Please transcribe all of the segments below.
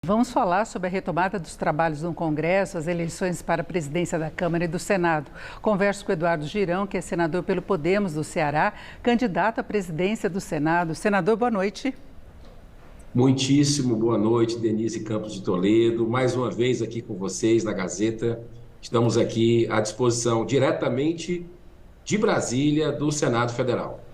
Vamos falar sobre a retomada dos trabalhos no Congresso, as eleições para a presidência da Câmara e do Senado. Converso com o Eduardo Girão, que é senador pelo Podemos do Ceará, candidato à presidência do Senado. Senador, boa noite. Muitíssimo boa noite, Denise Campos de Toledo. Mais uma vez aqui com vocês na Gazeta. Estamos aqui à disposição diretamente de Brasília, do Senado Federal.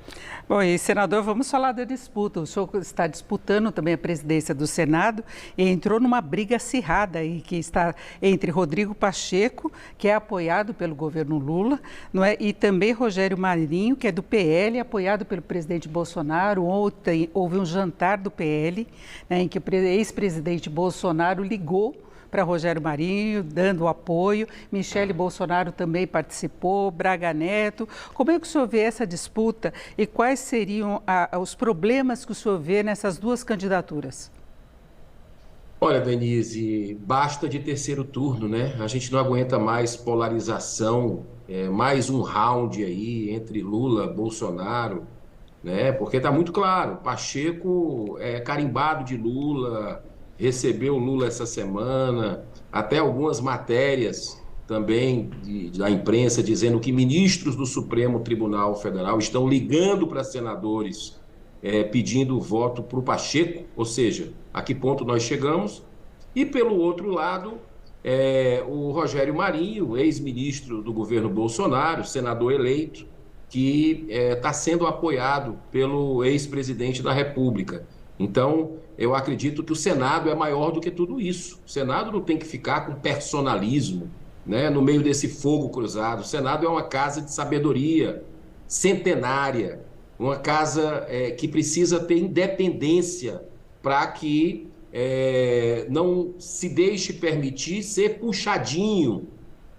Bom, e senador, vamos falar da disputa. O senhor está disputando também a presidência do Senado e entrou numa briga acirrada aí, que está entre Rodrigo Pacheco, que é apoiado pelo governo Lula, não é? E também Rogério Marinho, que é do PL, apoiado pelo presidente Bolsonaro. Ontem houve um jantar do PL, né, em que o ex-presidente Bolsonaro ligou para Rogério Marinho, dando apoio. Michele Bolsonaro também participou, Braga Neto. Como é que o senhor vê essa disputa e quais seriam os problemas que o senhor vê nessas duas candidaturas? Olha, Denise, basta de terceiro turno, né? A gente não aguenta mais polarização, mais um round aí entre Lula e Bolsonaro, né? Porque está muito claro, Pacheco é carimbado de Lula, recebeu Lula essa semana, até algumas matérias também da imprensa dizendo que ministros do Supremo Tribunal Federal estão ligando para senadores pedindo voto para o Pacheco, ou seja, a que ponto nós chegamos. E pelo outro lado, o Rogério Marinho, ex-ministro do governo Bolsonaro, senador eleito, que está sendo apoiado pelo ex-presidente da República. Então, eu acredito que o Senado é maior do que tudo isso. O Senado não tem que ficar com personalismo, né, no meio desse fogo cruzado. O Senado é uma casa de sabedoria centenária, uma casa que precisa ter independência para que não se deixe permitir ser puxadinho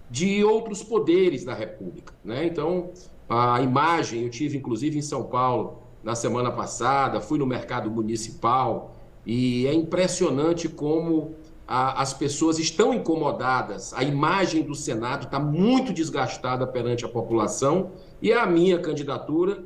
de outros poderes da República, né? Então, a imagem, eu tive inclusive em São Paulo na semana passada, fui no mercado municipal e é impressionante como as pessoas estão incomodadas. A imagem do Senado está muito desgastada perante a população e a minha candidatura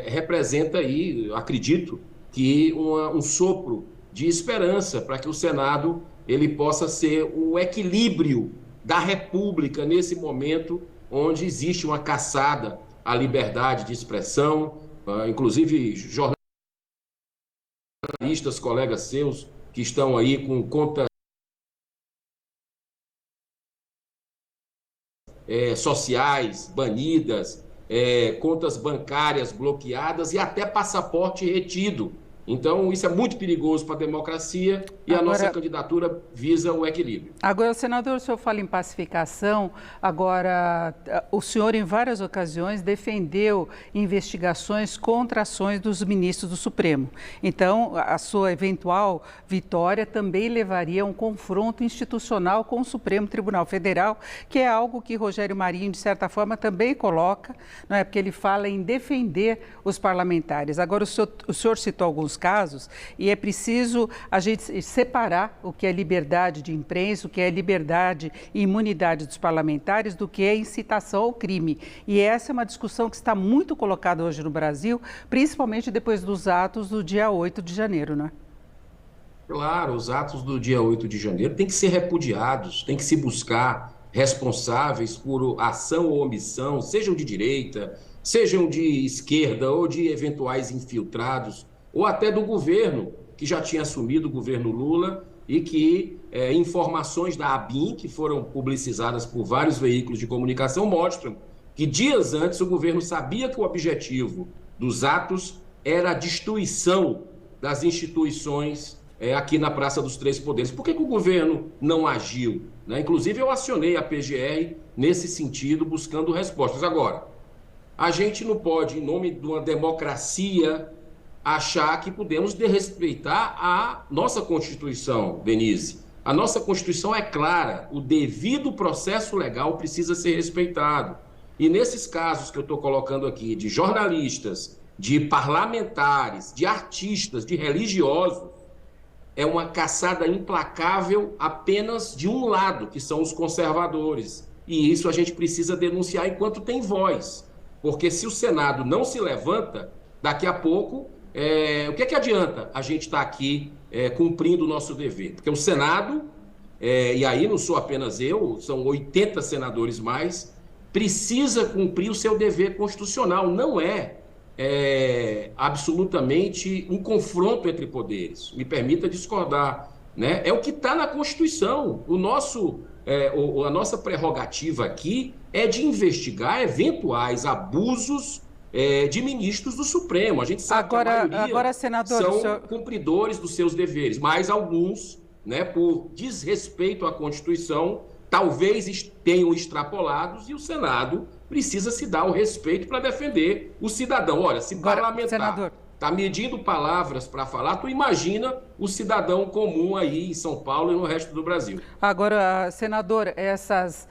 representa aí, acredito, que um sopro de esperança para que o Senado ele possa ser o equilíbrio da República nesse momento onde existe uma caçada à liberdade de expressão, inclusive jornalistas, colegas seus, que estão aí com contas sociais banidas, contas bancárias bloqueadas e até passaporte retido. Então, isso é muito perigoso para a democracia e a nossa candidatura visa o equilíbrio. Agora, senador, o senhor fala em pacificação. Agora, o senhor, em várias ocasiões, defendeu investigações contra ações dos ministros do Supremo. Então, a sua eventual vitória também levaria a um confronto institucional com o Supremo Tribunal Federal, que é algo que Rogério Marinho, de certa forma, também coloca, não é? Porque ele fala em defender os parlamentares. Agora, o senhor citou alguns casos e é preciso a gente separar o que é liberdade de imprensa, o que é liberdade e imunidade dos parlamentares do que é incitação ao crime. E essa é uma discussão que está muito colocada hoje no Brasil, principalmente depois dos atos do dia 8 de janeiro, não é? Claro, os atos do dia 8 de janeiro têm que ser repudiados, tem que se buscar responsáveis por ação ou omissão, sejam de direita, sejam de esquerda ou de eventuais infiltrados, ou até do governo, que já tinha assumido o governo Lula e que informações da ABIN, que foram publicizadas por vários veículos de comunicação, mostram que dias antes o governo sabia que o objetivo dos atos era a destruição das instituições aqui na Praça dos Três Poderes. Por que o governo não agiu, né? Inclusive, eu acionei a PGR nesse sentido, buscando respostas. Agora, a gente não pode, em nome de uma democracia, achar que podemos desrespeitar a nossa Constituição, Denise. A nossa Constituição é clara, o devido processo legal precisa ser respeitado. E nesses casos que eu estou colocando aqui, de jornalistas, de parlamentares, de artistas, de religiosos, é uma caçada implacável apenas de um lado, que são os conservadores. E isso a gente precisa denunciar enquanto tem voz. Porque se o Senado não se levanta, daqui a pouco o que é que adianta a gente estar aqui cumprindo o nosso dever? Porque o Senado, e aí não sou apenas eu, são 80 senadores mais, precisa cumprir o seu dever constitucional. Não é absolutamente um confronto entre poderes. Me permita discordar, né? É o que está na Constituição. A nossa prerrogativa aqui é de investigar eventuais abusos de ministros do Supremo. A gente sabe que a maioria senador, são cumpridores dos seus deveres, mas alguns, né, por desrespeito à Constituição, talvez tenham extrapolados, e o Senado precisa se dar o respeito para defender o cidadão. Olha, se parlamentar está medindo palavras para falar, tu imagina o cidadão comum aí em São Paulo e no resto do Brasil. Agora, senador, essas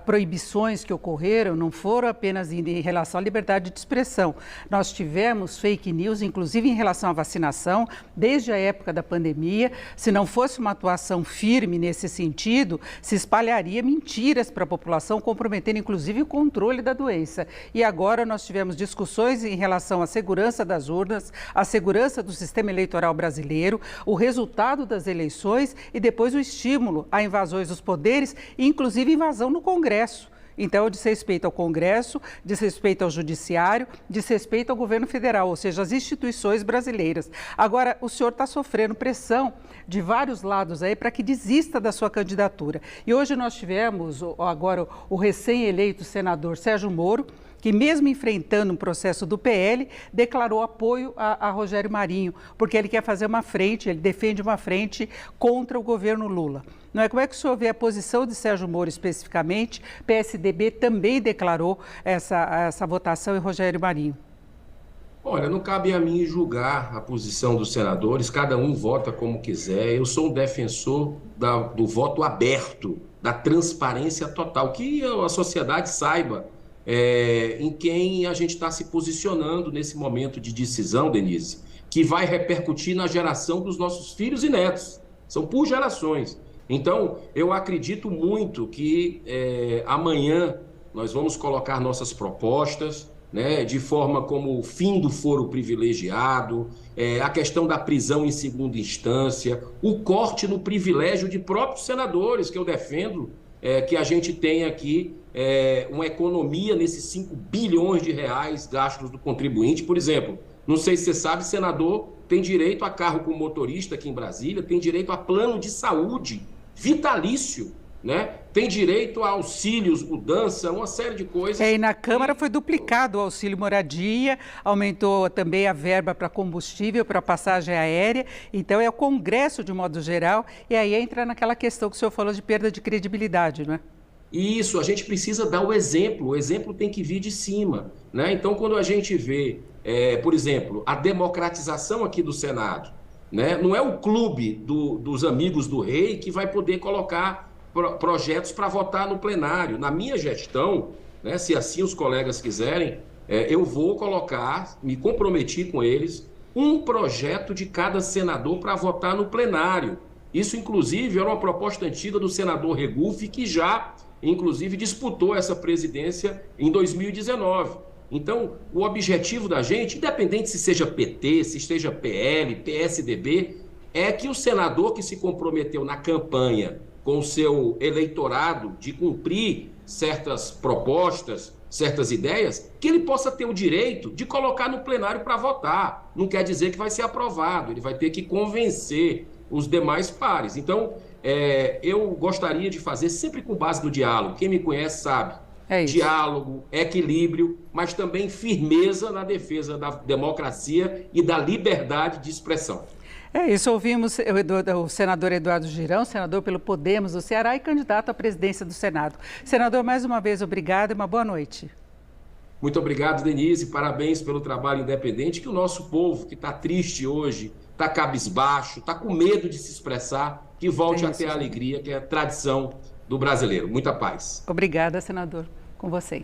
proibições que ocorreram não foram apenas em relação à liberdade de expressão. Nós tivemos fake news, inclusive em relação à vacinação, desde a época da pandemia. Se não fosse uma atuação firme nesse sentido, se espalharia mentiras para a população, comprometendo inclusive o controle da doença. E agora nós tivemos discussões em relação à segurança das urnas, a segurança do sistema eleitoral brasileiro, o resultado das eleições e depois o estímulo a invasões dos poderes, inclusive invasão no Congresso. Então, diz respeito ao Congresso, diz respeito ao Judiciário, diz respeito ao governo federal, ou seja, as instituições brasileiras. Agora, o senhor está sofrendo pressão de vários lados aí para que desista da sua candidatura. E hoje nós tivemos agora o recém-eleito senador Sérgio Moro, que mesmo enfrentando um processo do PL, declarou apoio a Rogério Marinho, porque ele quer fazer uma frente, ele defende uma frente contra o governo Lula. Não é? Como é que o senhor vê a posição de Sérgio Moro especificamente? PSDB também declarou essa votação em Rogério Marinho. Olha, não cabe a mim julgar a posição dos senadores, cada um vota como quiser. Eu sou um defensor do voto aberto, da transparência total, que a sociedade saiba em quem a gente está se posicionando nesse momento de decisão, Denise, que vai repercutir na geração dos nossos filhos e netos. São por gerações. Então, eu acredito muito que amanhã nós vamos colocar nossas propostas, né, de forma como o fim do foro privilegiado, a questão da prisão em segunda instância, o corte no privilégio de próprios senadores, que eu defendo, que a gente tem aqui uma economia nesses 5 bilhões de reais gastos do contribuinte. Por exemplo, não sei se você sabe, senador tem direito a carro com motorista aqui em Brasília, tem direito a plano de saúde vitalício, né? Tem direito a auxílios, mudança, uma série de coisas. E na Câmara foi duplicado o auxílio moradia, aumentou também a verba para combustível, para passagem aérea. Então é o Congresso de modo geral, e aí entra naquela questão que o senhor falou de perda de credibilidade, não é? Isso, a gente precisa dar o exemplo tem que vir de cima, né? Então, quando a gente vê, por exemplo, a democratização aqui do Senado, né? Não é o clube dos amigos do rei que vai poder colocar projetos para votar no plenário. Na minha gestão, né, se assim os colegas quiserem, eu vou colocar, me comprometi com eles, um projeto de cada senador para votar no plenário. Isso, inclusive, era uma proposta antiga do senador Regufe, que já inclusive disputou essa presidência em 2019. Então, o objetivo da gente, independente se seja PT, se esteja PL, PSDB, é que o senador que se comprometeu na campanha com o seu eleitorado de cumprir certas propostas, certas ideias, que ele possa ter o direito de colocar no plenário para votar. Não quer dizer que vai ser aprovado, ele vai ter que convencer os demais pares. Então, eu gostaria de fazer sempre com base no diálogo. Quem me conhece sabe. Diálogo, equilíbrio, mas também firmeza na defesa da democracia e da liberdade de expressão. É isso, ouvimos o senador Eduardo Girão, senador pelo Podemos do Ceará e candidato à presidência do Senado. Senador, mais uma vez, obrigado e uma boa noite. Muito obrigado, Denise. Parabéns pelo trabalho independente, que o nosso povo, que está triste hoje, está cabisbaixo, está com medo de se expressar, que volte a ter a alegria, que é a tradição do brasileiro. Muita paz. Obrigada, senador. Com você.